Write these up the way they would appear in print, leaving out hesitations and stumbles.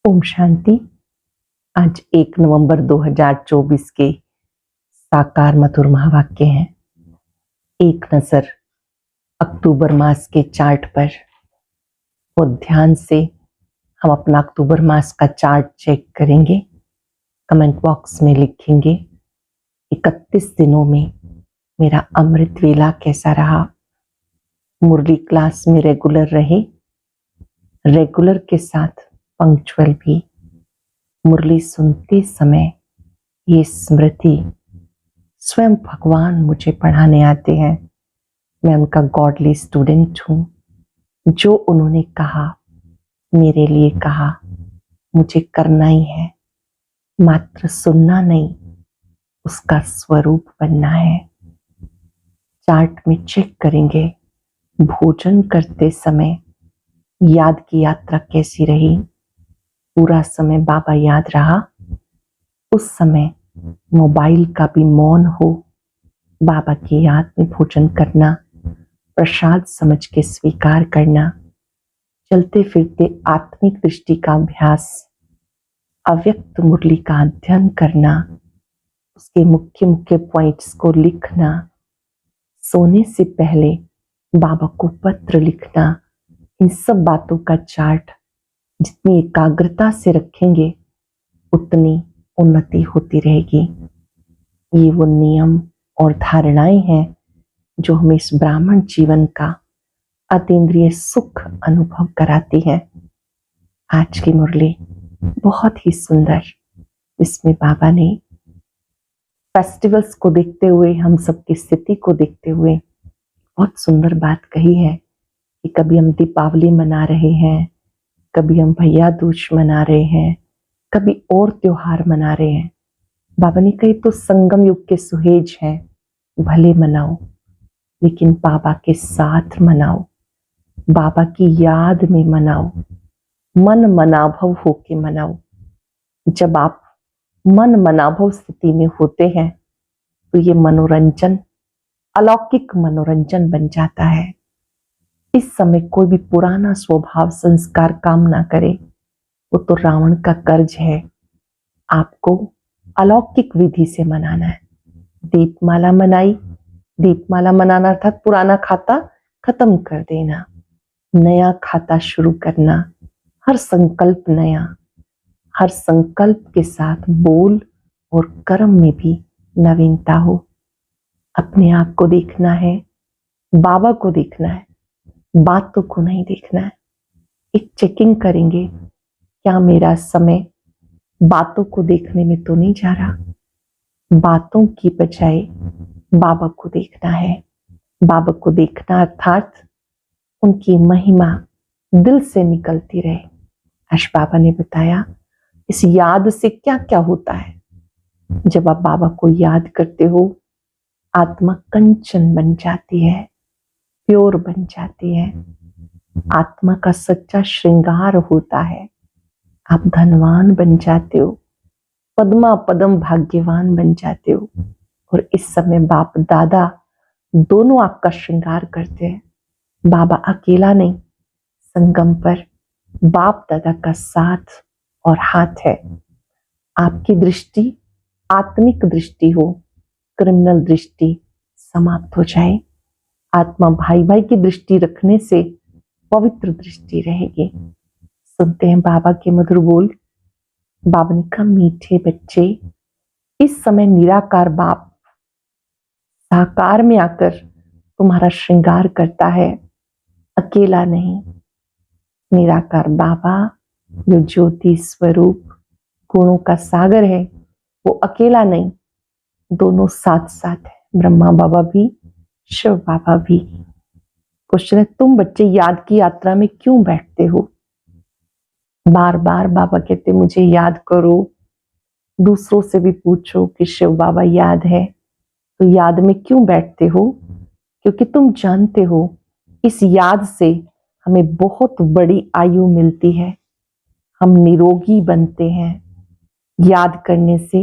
ओम शांति। आज 1 नवंबर 2024 के साकार मधुर महावाक्य हैं। एक नजर अक्टूबर मास के चार्ट पर और ध्यान से हम अपना अक्टूबर मास का चार्ट चेक करेंगे। कमेंट बॉक्स में लिखेंगे 31 दिनों में मेरा अमृत वेला कैसा रहा। मुरली क्लास में रेगुलर रहे, रेगुलर के साथ पंक्चुअल भी। मुरली सुनते समय ये स्मृति स्वयं भगवान मुझे पढ़ाने आते हैं। मैं उनका गॉडली स्टूडेंट हूँ। जो उन्होंने कहा, मेरे लिए कहा, मुझे करना ही है। मात्र सुनना नहीं, उसका स्वरूप बनना है। चार्ट में चेक करेंगे भोजन करते समय याद की यात्रा कैसी रही। पूरा समय बाबा याद रहा। उस समय मोबाइल का भी मौन हो, बाबा की याद में भोजन करना, प्रसाद समझ के स्वीकार करना, चलते फिरते आत्मिक दृष्टि का अभ्यास, अव्यक्त मुरली का अध्ययन करना, उसके मुख्य मुख्य पॉइंट्स को लिखना, सोने से पहले बाबा को पत्र लिखना। इन सब बातों का चार्ट जितनी एकाग्रता से रखेंगे उतनी उन्नति होती रहेगी। ये वो नियम और धारणाएं हैं जो हमें इस ब्राह्मण जीवन का अतीन्द्रिय सुख अनुभव कराती है। आज की मुरली बहुत ही सुंदर, इसमें बाबा ने फेस्टिवल्स को देखते हुए, हम सबकी स्थिति को देखते हुए बहुत सुंदर बात कही है कि कभी हम दीपावली मना रहे हैं, कभी हम भैया दूज मना रहे हैं, कभी और त्योहार मना रहे हैं। बाबा ने कही तो संगम युग के सुहेज हैं, भले मनाओ, लेकिन बाबा के साथ मनाओ, बाबा की याद में मनाओ, मन मनाभव होके मनाओ। जब आप मन मनाभव स्थिति में होते हैं तो ये मनोरंजन अलौकिक मनोरंजन बन जाता है। इस समय कोई भी पुराना स्वभाव संस्कार काम ना करे, वो तो रावण का कर्ज है। आपको अलौकिक विधि से मनाना है। दीपमाला मनाई, दीपमाला मनाना अर्थात पुराना खाता खत्म कर देना, नया खाता शुरू करना। हर संकल्प नया, हर संकल्प के साथ बोल और कर्म में भी नवीनता हो। अपने आप को देखना है, बाबा को देखना है, बातों को नहीं देखना है। एक चेकिंग करेंगे, क्या मेरा समय बातों को देखने में तो नहीं जा रहा। बातों की बजाय बाबा को देखना है। बाबा को देखना अर्थात उनकी महिमा दिल से निकलती रहे। आज बाबा ने बताया इस याद से क्या क्या होता है। जब आप बाबा को याद करते हो, आत्मा कंचन बन जाती है, प्योर बन जाती है। आत्मा का सच्चा श्रृंगार होता है। आप धनवान बन जाते हो, पद्मा पदम भाग्यवान बन जाते हो। और इस समय बाप दादा दोनों आपका श्रृंगार करते हैं। बाबा अकेला नहीं, संगम पर बाप दादा का साथ और हाथ है। आपकी दृष्टि आत्मिक दृष्टि हो, क्रिमिनल दृष्टि समाप्त हो जाए। आत्मा भाई भाई की दृष्टि रखने से पवित्र दृष्टि रहेगी। सुनते हैं बाबा के मधुर बोल। बाबा ने कहा, मीठे बच्चे, इस समय निराकार बाप साकार में आकर तुम्हारा श्रृंगार करता है, अकेला नहीं। निराकार बाबा जो ज्योति स्वरूप गुणों का सागर है, वो अकेला नहीं, दोनों साथ साथ है। ब्रह्मा बाबा भी, शिव बाबा भी। क्वेश्चन है, तुम बच्चे याद की यात्रा में क्यों बैठते हो? बार बार बाबा कहते मुझे याद करो। दूसरों से भी पूछो कि शिव बाबा याद है, तो याद में क्यों बैठते हो? क्योंकि तुम जानते हो इस याद से हमें बहुत बड़ी आयु मिलती है, हम निरोगी बनते हैं। याद करने से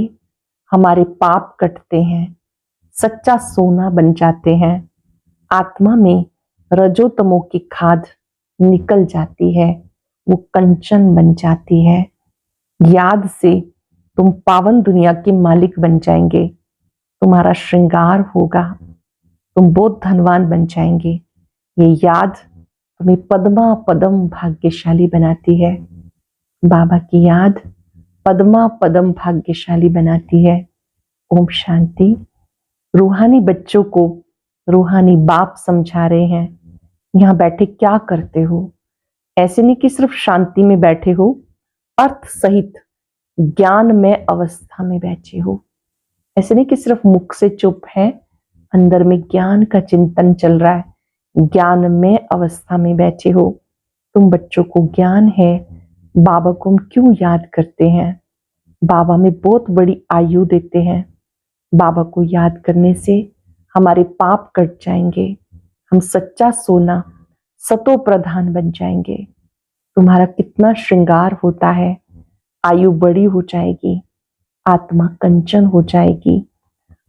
हमारे पाप कटते हैं, सच्चा सोना बन जाते हैं। आत्मा में रजोतमो की खाद निकल जाती है, वो कंचन बन जाती है। याद से तुम पावन दुनिया के मालिक बन जाएंगे। तुम्हारा श्रृंगार होगा, तुम बहुत धनवान बन जाएंगे। ये याद तुम्हें पद्मा पदम भाग्यशाली बनाती है। बाबा की याद पद्मा पदम भाग्यशाली बनाती है। ओम शांति। रूहानी बच्चों को रूहानी बाप समझा रहे हैं, यहाँ बैठे क्या करते हो। ऐसे नहीं कि सिर्फ शांति में बैठे हो, अर्थ सहित ज्ञान में अवस्था में बैठे हो। ऐसे नहीं कि सिर्फ मुख से चुप है, अंदर में ज्ञान का चिंतन चल रहा है, ज्ञान में अवस्था में बैठे हो। तुम बच्चों को ज्ञान है, बाबा को हम क्यों याद करते हैं। बाबा में बहुत बड़ी आयु देते हैं। बाबा को याद करने से हमारे पाप कट जाएंगे, हम सच्चा सोना सतो प्रधान बन जाएंगे। तुम्हारा कितना श्रृंगार होता है, आयु बड़ी हो जाएगी, आत्मा कंचन हो जाएगी।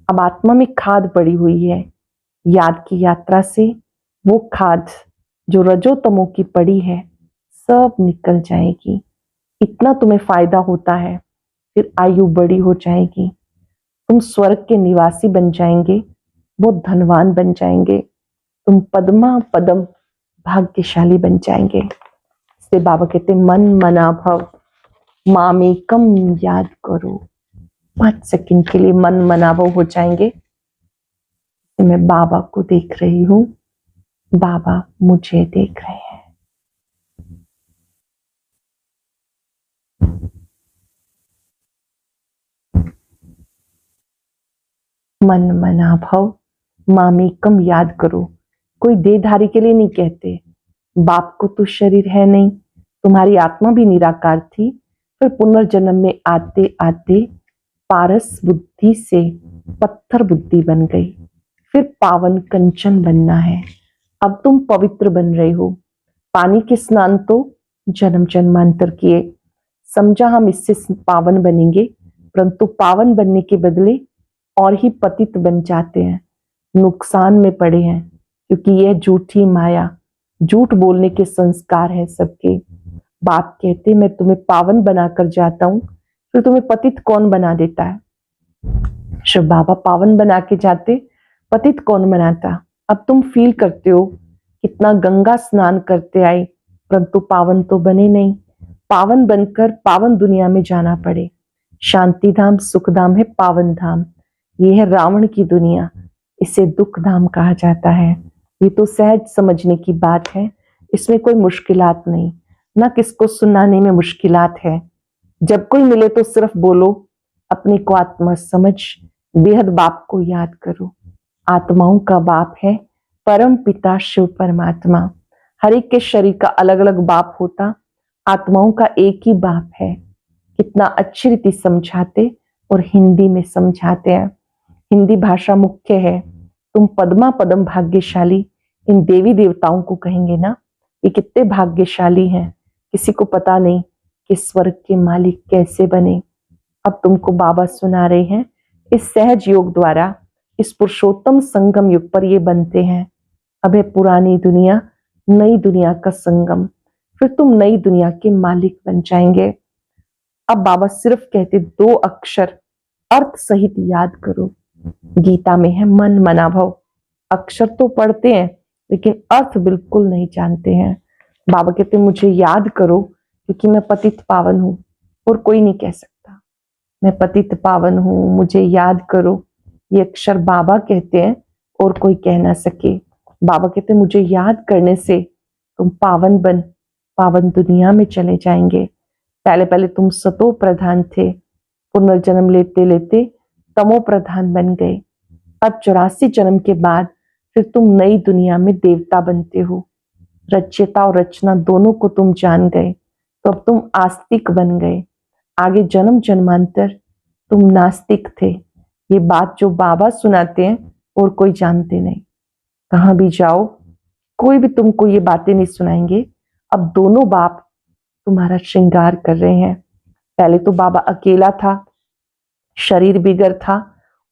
अब आत्मा में खाद पड़ी हुई है, याद की यात्रा से वो खाद जो रजोतमो की पड़ी है सब निकल जाएगी। इतना तुम्हें फायदा होता है, फिर आयु बड़ी हो जाएगी, तुम स्वर्ग के निवासी बन जाएंगे, बहुत धनवान बन जाएंगे, तुम पद्मा पदम भाग्यशाली बन जाएंगे। इसलिए बाबा कहते मन मना भव मामेकम याद करो। 5 सेकंड के लिए मन मनाभव हो जाएंगे। मैं बाबा को देख रही हूं, बाबा मुझे देख रहे हैं। मन मनाभव मामेकम याद करो। कोई देहधारी के लिए नहीं कहते, बाप को तो शरीर है नहीं, तुम्हारी आत्मा भी निराकार थी, फिर पुनर्जन्म में आते आते पारस बुद्धि से पत्थर बुद्धि बन गई, फिर पावन कंचन बनना है। अब तुम पवित्र बन रहे हो। पानी के स्नान तो जन्म जन्मांतर किए, समझा हम इससे पावन बनेंगे, परंतु पावन बनने के बदले और ही पतित बन जाते हैं, नुकसान में पड़े हैं, क्योंकि यह झूठी माया, झूठ बोलने के संस्कार है सबके। बाप कहते मैं तुम्हें पावन बनाकर जाता हूं, फिर तुम्हें पतित कौन बना देता है। शिव बाबा पावन बना के जाते, पतित कौन बनाता। अब तुम फील करते हो कितना गंगा स्नान करते आए, परंतु पावन तो बने नहीं। पावन बनकर पावन दुनिया में जाना पड़े। शांति धाम सुख धाम है, पावन धाम ये है रावण की दुनिया, इसे दुख धाम कहा जाता है। ये तो सहज समझने की बात है, इसमें कोई मुश्किलात नहीं, ना किसको सुनाने में मुश्किलात है। जब कोई मिले तो सिर्फ बोलो अपने को आत्मा समझ, बेहद बाप को याद करो। आत्माओं का बाप है परम पिता शिव परमात्मा। हर एक के शरीर का अलग अलग बाप होता, आत्माओं का एक ही बाप है। कितना अच्छी रीति समझाते और हिंदी में समझाते हैं। हिंदी भाषा मुख्य है। तुम पद्मा पदम भाग्यशाली इन देवी देवताओं को कहेंगे ना, ये कितने भाग्यशाली हैं, किसी को पता नहीं कि स्वर्ग के मालिक कैसे बने। अब तुमको बाबा सुना रहे हैं, इस सहज योग द्वारा इस पुरुषोत्तम संगम युग पर ये बनते हैं। अब है पुरानी दुनिया नई दुनिया का संगम, फिर तुम नई दुनिया के मालिक बन जाएंगे। अब बाबा सिर्फ कहते 2 अक्षर अर्थ सहित याद करो। गीता में है मन मनाभव। अक्षर तो पढ़ते हैं लेकिन अर्थ बिल्कुल नहीं जानते हैं। बाबा कहते मुझे याद करो, क्योंकि मैं पतित पावन हूं और कोई नहीं कह सकता मैं पतित पावन हूं, मुझे याद करो। ये अक्षर बाबा कहते हैं और कोई कह ना सके। बाबा कहते मुझे याद करने से तुम पावन बन पावन दुनिया में चले जाएंगे। पहले पहले तुम सतो प्रधान थे, पुनर्जन्म लेते लेते तमो प्रधान बन गए। अब 84 जन्म के बाद फिर तुम नई दुनिया में देवता बनते हो। रचयिता और रचना दोनों को तुम जान गए, तो अब तुम आस्तिक बन गए। आगे जन्म जन्मांतर तुम नास्तिक थे। ये बात जो बाबा सुनाते हैं और कोई जानते नहीं। कहां भी जाओ कोई भी तुमको ये बातें नहीं सुनाएंगे। अब दोनों बाप तुम्हारा श्रृंगार कर रहे हैं। पहले तो बाबा अकेला था, शरीर बिगर था,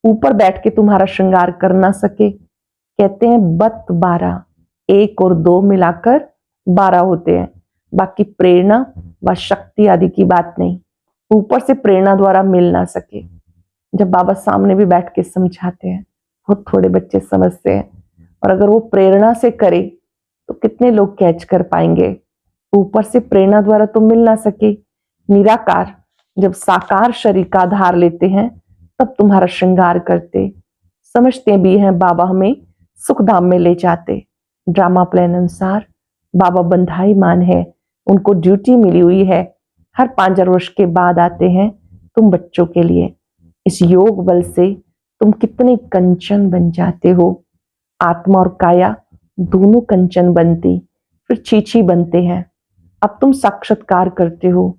ऊपर बैठ के तुम्हारा श्रृंगार कर ना सके। कहते हैं बत 12, 1 और 2 मिलाकर 12 होते हैं। बाकी प्रेरणा व शक्ति आदि की बात नहीं, ऊपर से प्रेरणा द्वारा मिल ना सके। जब बाबा सामने भी बैठ के समझाते हैं, बहुत थोड़े बच्चे समझते हैं, और अगर वो प्रेरणा से करे तो कितने लोग कैच कर पाएंगे। ऊपर से प्रेरणा द्वारा तो मिल ना सके। निराकार जब साकार शरीर का आधार लेते हैं तब तुम्हारा श्रृंगार करते। समझते भी हैं बाबा हमें सुखधाम में ले जाते। ड्रामा प्लान अनुसार बाबा बंधाई मान है, उनको ड्यूटी मिली हुई है, हर 5 वर्ष के बाद आते हैं तुम बच्चों के लिए। इस योग बल से तुम कितने कंचन बन जाते हो। आत्मा और काया दोनों कंचन बनती, फिर चीची बनते हैं। अब तुम साक्षात्कार करते हो।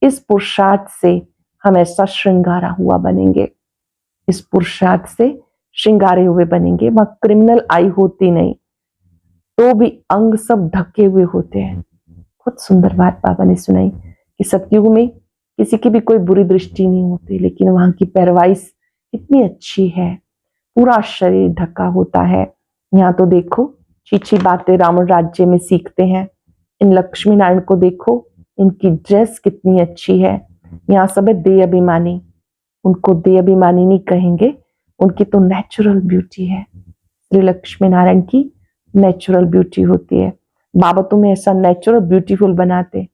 इस पुरुषार्थ से हम ऐसा श्रृंगारा हुआ बनेंगे, इस पुरुषार्थ से श्रृंगारे हुए बनेंगे। वहां क्रिमिनल आई होती नहीं, तो भी अंग सब ढके हुए होते हैं। बहुत सुंदर बात बाबा ने सुनाई कि सतयुग में किसी की भी कोई बुरी दृष्टि नहीं होती, लेकिन वहां की पैरवाइश कितनी अच्छी है, पूरा शरीर ढका होता है। यहाँ तो देखो चीची बातें रावण राज्य में सीखते हैं। इन लक्ष्मी नारायण को देखो, इनकी ड्रेस कितनी अच्छी है। यहाँ सब है देह अभिमानी, उनको देह अभिमानी नहीं कहेंगे, उनकी तो नेचुरल ब्यूटी है। श्री लक्ष्मी नारायण की नेचुरल ब्यूटी होती है। बाबा तुम्हें ऐसा नेचुरल ब्यूटीफुल बनाते।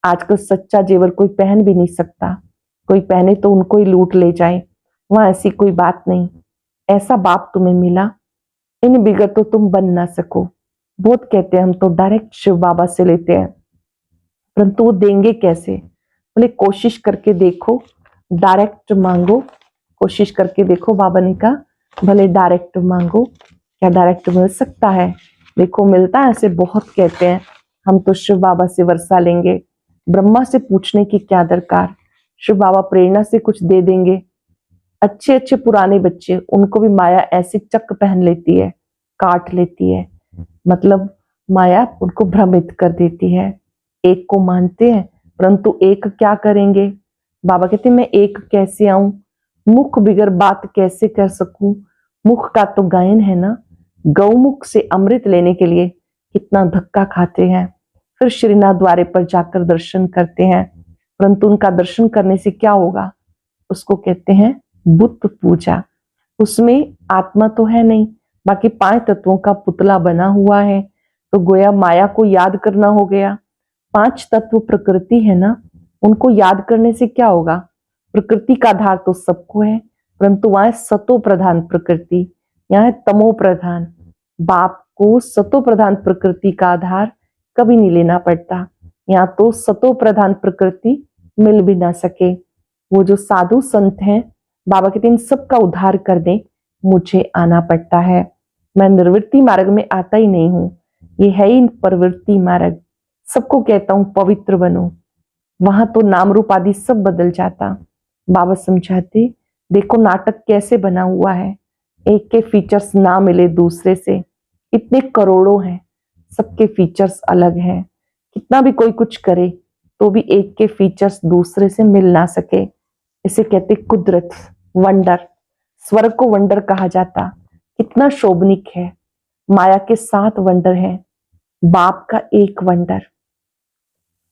आजकल सच्चा जेवर कोई पहन भी नहीं सकता, कोई पहने तो उनको ही लूट ले जाए। वहां ऐसी कोई बात नहीं। ऐसा बाप तुम्हें मिला, इन बिगड़ तो तुम बन ना सको। बहुत कहते हैं हम तो डायरेक्ट शिव बाबा से लेते हैं, परंतु वो देंगे कैसे? बोले कोशिश करके देखो, डायरेक्ट मांगो, कोशिश करके देखो। बाबा ने कहा भले डायरेक्ट मांगो, क्या डायरेक्ट मिल सकता है? देखो मिलता है, ऐसे बहुत कहते हैं हम तो शिव बाबा से वर्षा लेंगे। ब्रह्मा से पूछने की क्या दरकार, शिव बाबा प्रेरणा से कुछ दे देंगे। अच्छे अच्छे पुराने बच्चे, उनको भी माया ऐसी चक पहन लेती है, काट लेती है, मतलब माया उनको भ्रमित कर देती है। एक को मानते हैं, परंतु एक क्या करेंगे? बाबा कहते मैं एक कैसे आऊं, मुख बिगर बात कैसे कर सकूं? मुख का तो गायन है ना। गौमुख से अमृत लेने के लिए कितना धक्का खाते हैं, फिर श्रीनाथ द्वारे पर जाकर दर्शन करते हैं, परंतु उनका दर्शन करने से क्या होगा? उसको कहते हैं बुत पूजा। उसमें आत्मा तो है नहीं, बाकी 5 तत्वों का पुतला बना हुआ है, तो गोया माया को याद करना हो गया। 5 तत्व प्रकृति है ना, उनको याद करने से क्या होगा? प्रकृति का आधार तो सबको है, परंतु वहां सतो प्रधान प्रकृति, यहाँ है तमो प्रधान। बाप को सतो प्रधान प्रकृति का आधार कभी नहीं लेना पड़ता। यहाँ तो सतो प्रधान प्रकृति मिल भी ना सके। वो जो साधु संत हैं, बाबा कहते इन सबका उद्धार करने मुझे आना पड़ता है। मैं निर्वृत्ति मार्ग में आता ही नहीं हूं, ये है ही प्रवृत्ति मार्ग। सबको कहता हूं पवित्र बनो, वहां तो नाम रूप आदि सब बदल जाता। बाबा समझाते देखो नाटक कैसे बना हुआ है, एक के फीचर्स ना मिले दूसरे से, इतने करोड़ों हैं, सबके फीचर्स अलग हैं। कितना भी कोई कुछ करे तो भी एक के फीचर्स दूसरे से मिल ना सके। इसे कहते कुदरत, वंडर। स्वर्ग को वंडर कहा जाता, कितना शोभनिक है। माया के 7 वंडर हैं, बाप का 1 वंडर,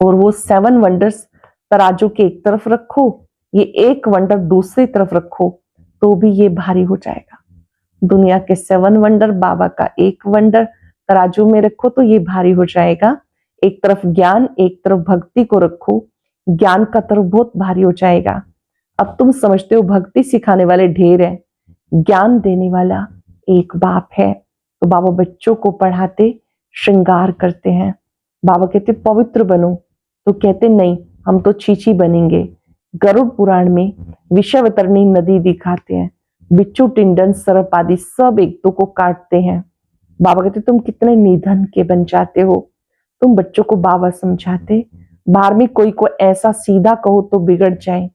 और वो 7 वंडर्स तराजू के एक तरफ रखो, ये 1 वंडर दूसरी तरफ रखो, तो भी ये भारी हो जाएगा। दुनिया के 7 वंडर, बाबा का 1 वंडर तराजू में रखो तो ये भारी हो जाएगा। एक तरफ ज्ञान, एक तरफ भक्ति को रखो, ज्ञान का तरफ बहुत भारी हो जाएगा। अब तुम समझते हो भक्ति सिखाने वाले ढेर है, ज्ञान देने वाला एक बाप है। तो बाबा बच्चों को पढ़ाते, श्रृंगार करते हैं। बाबा कहते पवित्र बनो, तो कहते नहीं हम तो चीची बनेंगे। गरुड़ पुराण में विषवतरणी नदी दिखाते हैं, बिच्छू टिंडन सर्प आदि सब एक दो को काटते हैं। बाबा कहते तुम कितने निधन के बन जाते हो। तुम बच्चों को बाबा समझाते, बाहर में कोई को ऐसा सीधा कहो तो बिगड़ जाए,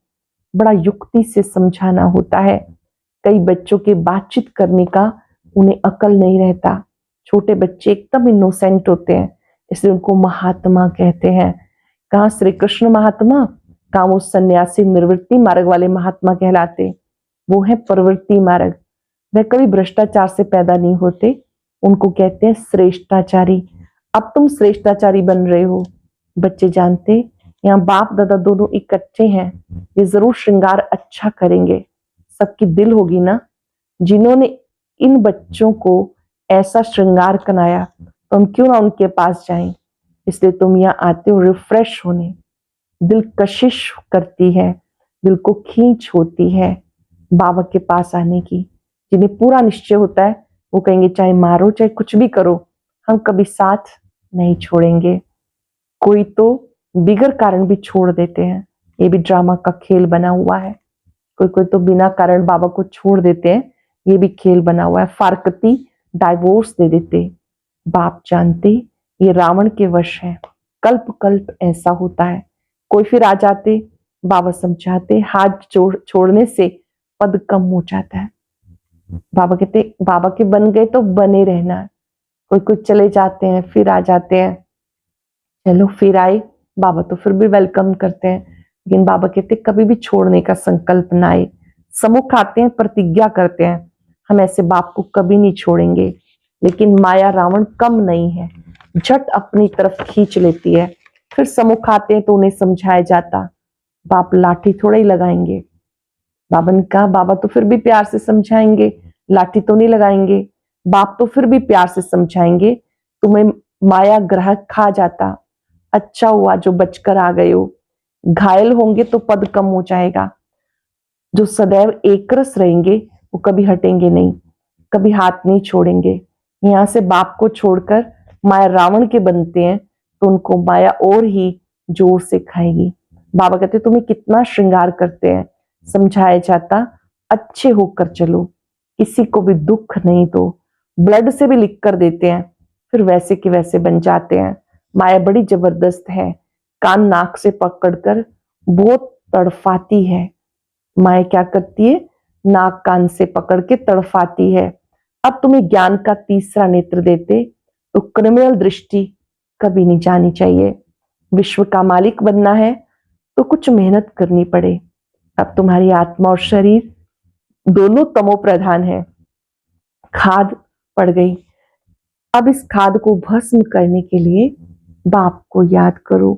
बड़ा युक्ति से समझाना होता है। कई बच्चों के बातचीत करने का उन्हें अकल नहीं रहता। छोटे बच्चे एकदम इनोसेंट होते हैं, इसलिए उनको महात्मा कहते हैं। कहाँ श्री कृष्ण महात्मा, कहाँ वो सन्यासी निर्वृत्ति मार्ग वाले महात्मा कहलाते, वो है प्रवृत्ति मार्ग। वह कभी भ्रष्टाचार से पैदा नहीं होते, उनको कहते हैं श्रेष्ठाचारी। अब तुम श्रेष्ठाचारी बन रहे हो। बच्चे जानते यहाँ बाप दादा दोनों इकट्ठे हैं, ये जरूर श्रृंगार अच्छा करेंगे। सबकी दिल होगी ना, जिन्होंने इन बच्चों को ऐसा श्रृंगार कराया, तो हम क्यों ना उनके पास जाएं। इसलिए तुम यहाँ आते हो रिफ्रेश होने। दिल कशिश करती है, दिल को खींच होती है बाबा के पास आने की। जिन्हें पूरा निश्चय होता है वो कहेंगे चाहे मारो चाहे कुछ भी करो, हम कभी साथ नहीं छोड़ेंगे। कोई तो बिगर कारण भी छोड़ देते हैं, ये भी ड्रामा का खेल बना हुआ है। कोई कोई तो बिना कारण बाबा को छोड़ देते हैं, ये भी खेल बना हुआ है। फारकती डाइवोर्स दे देते। बाप जानते ये रावण के वश है, कल्प कल्प ऐसा होता है। कोई फिर आ जाते, बाबा समझाते हाथ छोड़ने से पद कम हो जाता है। बाबा कहते बाबा के बन गए तो बने रहना। कोई कोई चले जाते हैं फिर आ जाते हैं, चलो फिर आए, बाबा तो फिर भी वेलकम करते हैं। लेकिन बाबा कहते कभी भी छोड़ने का संकल्प ना आए। सम्मुख आते हैं, प्रतिज्ञा करते हैं हम ऐसे बाप को कभी नहीं छोड़ेंगे। लेकिन माया रावण कम नहीं है, झट अपनी तरफ खींच लेती है। फिर सम्मुख आते हैं तो उन्हें समझाया जाता, बाप लाठी थोड़ा ही लगाएंगे। बाबा ने कहा बाबा तो फिर भी प्यार से समझाएंगे, लाठी तो नहीं लगाएंगे। बाप तो फिर भी प्यार से समझाएंगे, तुम्हें माया ग्रह खा जाता, अच्छा हुआ जो बचकर आ गए हो। घायल होंगे तो पद कम हो जाएगा। जो सदैव एकरस रहेंगे वो कभी हटेंगे नहीं, कभी हाथ नहीं छोड़ेंगे। यहाँ से बाप को छोड़कर माया रावण के बनते हैं तो उनको माया और ही जोर से खाएगी। बाबा कहते तुम्हें कितना श्रृंगार करते हैं, समझाया जाता अच्छे होकर चलो, किसी को भी दुख नहीं दो। ब्लड से भी लिख कर देते हैं, फिर वैसे के वैसे बन जाते हैं। माया बड़ी जबरदस्त है, कान नाक से पकड़कर बहुत तड़फाती है। माया क्या करती है, नाक कान से पकड़ के तड़फाती है। अब तुम्हें ज्ञान का तीसरा नेत्र देते तो क्रिमिनल दृष्टि कभी नहीं जानी चाहिए। विश्व का मालिक बनना है तो कुछ मेहनत करनी पड़े। अब तुम्हारी आत्मा और शरीर दोनों तमो प्रधान है, खाद पड़ गई। अब इस खाद को भस्म करने के लिए बाप को याद करो।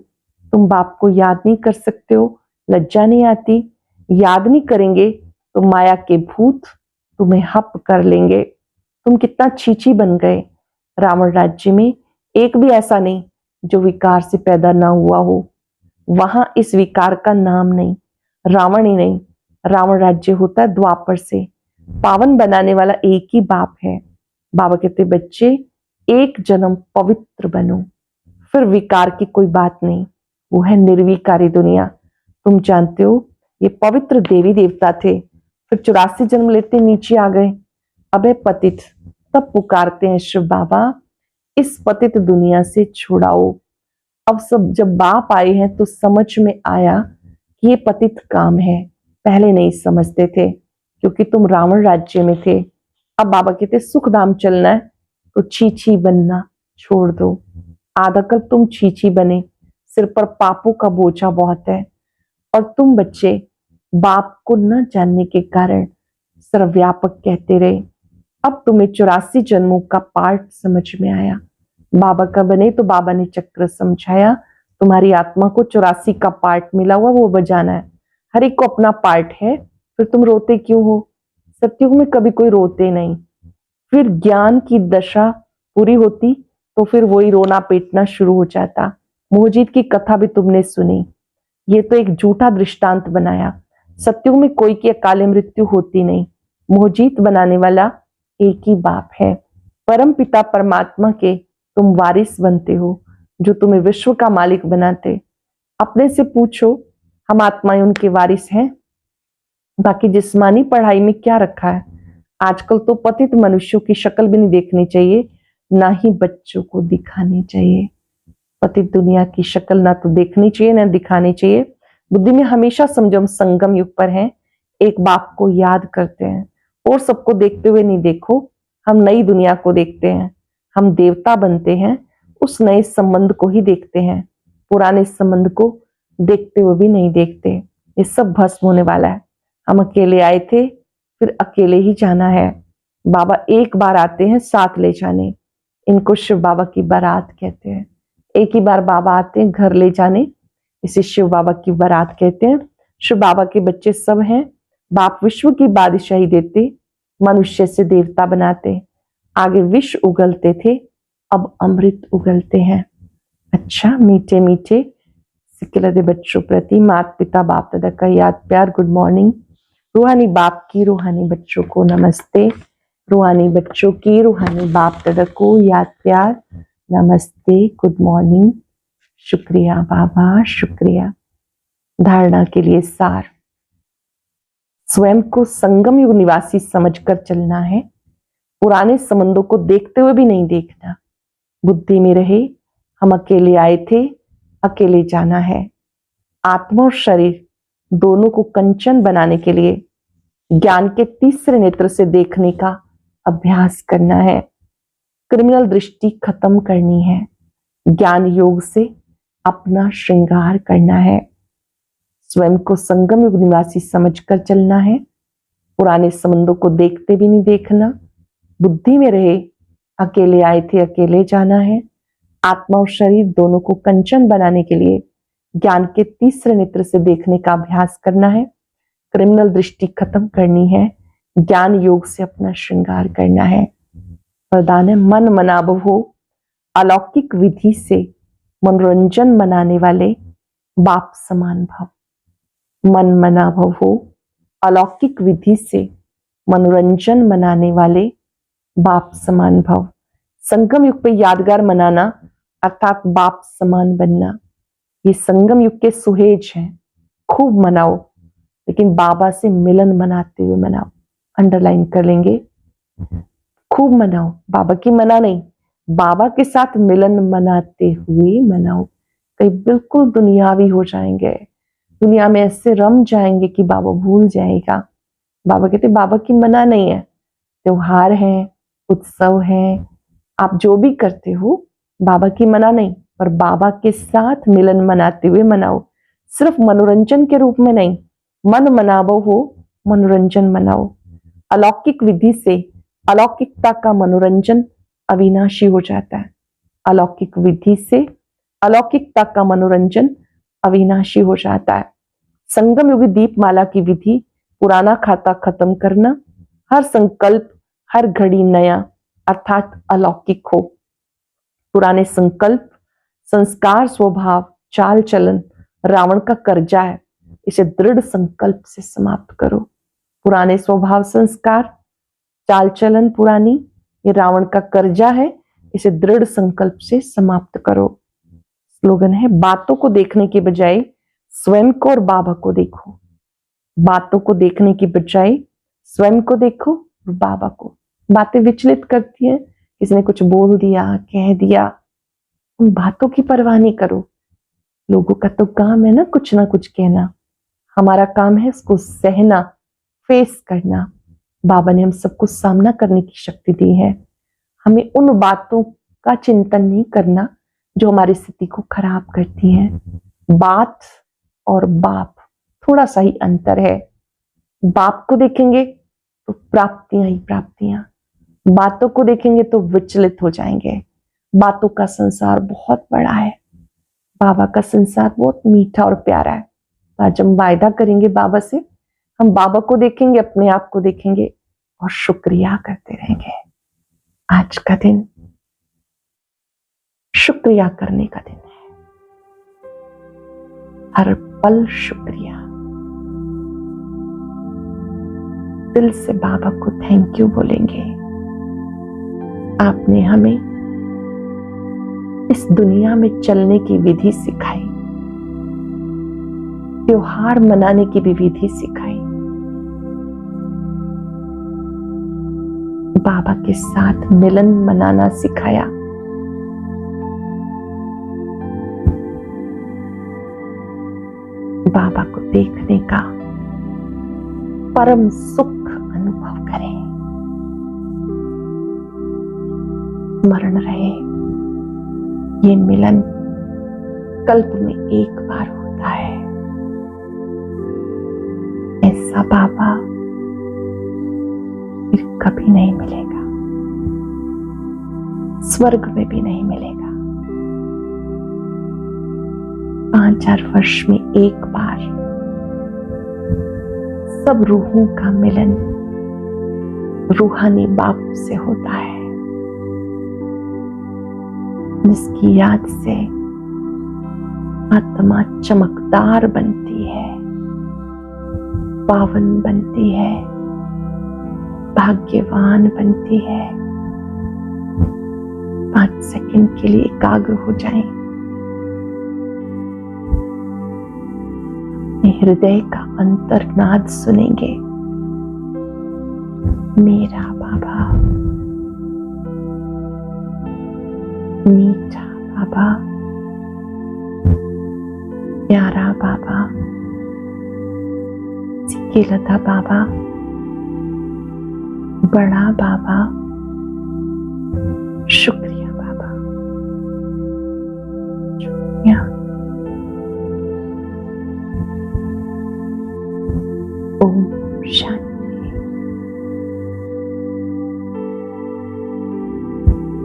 तुम बाप को याद नहीं कर सकते हो, लज्जा नहीं आती? याद नहीं करेंगे तो माया के भूत तुम्हें हप कर लेंगे। तुम कितना छीछी बन गए। रावण राज्य में एक भी ऐसा नहीं जो विकार से पैदा ना हुआ हो। वहां इस विकार का नाम नहीं, रावण ही नहीं, रावण राज्य होता है द्वापर से। पावन बनाने वाला एक ही बाप है। बाबा कहते बच्चे एक जन्म पवित्र बनो, फिर विकार की कोई बात नहीं, वो है निर्विकारी दुनिया। तुम जानते हो ये पवित्र देवी देवता थे, फिर 84 जन्म लेते नीचे आ गए। अब है पतित, तब पुकारते हैं शिव बाबा इस पतित दुनिया से छुड़ाओ। अब सब जब बाप आए हैं तो समझ में आया कि ये पतित काम है। पहले नहीं समझते थे क्योंकि तुम रावण राज्य में थे। अब बाबा कहते सुख धाम चलना है तो छीछी बनना छोड़ दो। आधा कल तुम छीछी बने, सिर पर पापों का बोझा बहुत है। और तुम बच्चे बाप को न जानने के कारण सर्वव्यापक कहते रहे। अब तुम्हें 84 जन्मों का पाठ समझ में आया। बाबा का बने तो बाबा ने चक्र समझाया, तुम्हारी आत्मा को 84 का पार्ट मिला हुआ, वो बजाना है। हर एक को अपना पार्ट है, फिर तुम रोते क्यों हो? सत्युग में कभी कोई रोते नहीं। फिर ज्ञान की दशा पूरी होती तो फिर वही रोना पीटना शुरू हो जाता। मोहजीत की कथा भी तुमने सुनी, ये तो एक झूठा दृष्टांत बनाया। सत्युग में कोई की अकाले मृत्यु होती नहीं। मोहजीत बनाने वाला एक ही बाप है। परम पिता परमात्मा के तुम वारिस बनते हो, जो तुम्हें विश्व का मालिक बनाते। अपने से पूछो, हम आत्माएं उनके वारिस हैं? बाकी जिस्मानी पढ़ाई में क्या रखा है? आजकल तो पतित मनुष्यों की शक्ल भी नहीं देखनी चाहिए, ना ही बच्चों को दिखानी चाहिए। पतित दुनिया की शक्ल ना तो देखनी चाहिए ना दिखानी चाहिए। बुद्धि में हमेशा समझो संगम युग पर हैं, एक बाप को याद करते हैं और सबको देखते हुए नहीं देखो। हम नई दुनिया को देखते हैं, हम देवता बनते हैं, उस नए संबंध को ही देखते हैं, पुराने संबंध को देखते हुए भी नहीं देखते। ये सब भस्म होने वाला है। हम अकेले आए थे, फिर अकेले ही जाना है। बाबा एक बार आते हैं साथ ले जाने, इनको शिव बाबा की बारात कहते हैं। एक ही बार बाबा आते हैं घर ले जाने, इसे शिव बाबा की बारात कहते हैं। शिव बाबा के बच्चे सब हैं। बाप विश्व की बादशाही देते, मनुष्य से देवता बनाते। आगे विष उगलते थे, अब अमृत उगलते हैं। अच्छा, मीठे मीठे सिकलदे बच्चों प्रति माता पिता बाप दादा का याद प्यार गुड मॉर्निंग। रूहानी बाप की रूहानी बच्चों को नमस्ते। रूहानी बच्चों की रूहानी बाप दादा को याद प्यार नमस्ते, गुड मॉर्निंग। शुक्रिया बाबा, शुक्रिया। धारणा के लिए सार, स्वयं को संगम युग निवासी समझकर चलना है। पुराने संबंधों को देखते हुए भी नहीं देखना। बुद्धि में रहे, हम अकेले आए थे, अकेले जाना है। आत्मा और शरीर दोनों को कंचन बनाने के लिए ज्ञान के तीसरे नेत्र से देखने का अभ्यास करना है। क्रिमिनल दृष्टि खत्म करनी है। ज्ञान योग से अपना श्रृंगार करना है। स्वयं को संगम युग निवासी समझकर चलना है। पुराने संबंधों को देखते भी नहीं देखना। बुद्धि में रहे, अकेले आए थे, अकेले जाना है। आत्मा और शरीर दोनों को कंचन बनाने के लिए ज्ञान के तीसरे नेत्र से देखने का अभ्यास करना है। क्रिमिनल दृष्टि खत्म करनी है। ज्ञान योग से अपना श्रृंगार करना है। वरदान है, मन मनाभव हो, अलौकिक विधि से मनोरंजन मनाने वाले बाप समान भव। मन मनाभव हो, अलौकिक विधि से मनोरंजन मनाने वाले बाप समान भव। संगम युग पे यादगार मनाना अर्थात बाप समान बनना, ये संगम युग के सुहेज हैं। खूब मनाओ, लेकिन बाबा से मिलन मनाते हुए मनाओ। अंडरलाइन कर लेंगे, खूब मनाओ, बाबा की मना नहीं, बाबा के साथ मिलन मनाते हुए मनाओ। कहीं बिल्कुल दुनियावी हो जाएंगे, दुनिया में ऐसे रम जाएंगे कि बाबा भूल जाएगा। बाबा कहते बाबा की मना नहीं है। त्योहार है, उत्सव है, आप जो भी करते हो बाबा की मना नहीं, पर बाबा के साथ मिलन मनाते हुए मनाओ। सिर्फ मनोरंजन के रूप में नहीं, मन मनावो हो, मनोरंजन मनाओ। अलौकिक विधि से अलौकिकता का मनोरंजन अविनाशी हो जाता है। अलौकिक विधि से अलौकिकता का मनोरंजन अविनाशी हो जाता है। संगम युगी दीपमाला की विधि, पुराना खाता खत्म करना, हर संकल्प हर घड़ी नया अर्थात अलौकिक हो। पुराने संकल्प, संस्कार, स्वभाव, चाल चलन रावण का कर्जा है, इसे दृढ़ संकल्प से समाप्त करो। पुराने स्वभाव, संस्कार, चाल चलन पुरानी, ये रावण का कर्जा है, इसे दृढ़ संकल्प से समाप्त करो। स्लोगन है, बातों को देखने के बजाय स्वयं को और बाबा को देखो। बातों को देखने की बजाय स्वयं को देखो और बाबा को। बातें विचलित करती हैं, किसी ने कुछ बोल दिया, कह दिया, उन बातों की परवाह नहीं करो। लोगों का तो काम है ना कुछ कहना, हमारा काम है उसको सहना, फेस करना। बाबा ने हम सबको सामना करने की शक्ति दी है। हमें उन बातों का चिंतन नहीं करना जो हमारी स्थिति को खराब करती हैं। बात और बाप थोड़ा सा ही अंतर है। बाप को देखेंगे तो प्राप्तियां ही प्राप्तियां, बातों को देखेंगे तो विचलित हो जाएंगे। बातों का संसार बहुत बड़ा है, बाबा का संसार बहुत मीठा और प्यारा है। आज हम वायदा करेंगे बाबा से, हम बाबा को देखेंगे, अपने आप को देखेंगे और शुक्रिया करते रहेंगे। आज का दिन शुक्रिया करने का दिन है। हर पल शुक्रिया। दिल से बाबा को थैंक यू बोलेंगे। आपने हमें इस दुनिया में चलने की विधि सिखाई, त्योहार मनाने की भी विधि सिखाई, बाबा के साथ मिलन मनाना सिखाया। बाबा को देखने का परम सुख अनुभव करें। स्मरण रहे, ये मिलन कल्प में एक बार होता है। ऐसा बाबा फिर कभी नहीं मिलेगा, स्वर्ग में भी नहीं मिलेगा। 5 5000 वर्ष में एक बार सब रूहों का मिलन रूहानी बाप से होता है, जिसकी याद से आत्मा चमकदार बनती है, पावन बनती है, भाग्यवान बनती है। 5 सेकंड के लिए एकाग्र हो जाएं। अपने हृदय का अंतर्नाद सुनेंगे। मेरा बाबा, मीठा बाबा, प्यारा बाबा, सिकिलता बाबा, बड़ा बाबा, शुक्रिया बाबा, शुक्रिया। ओम शांति।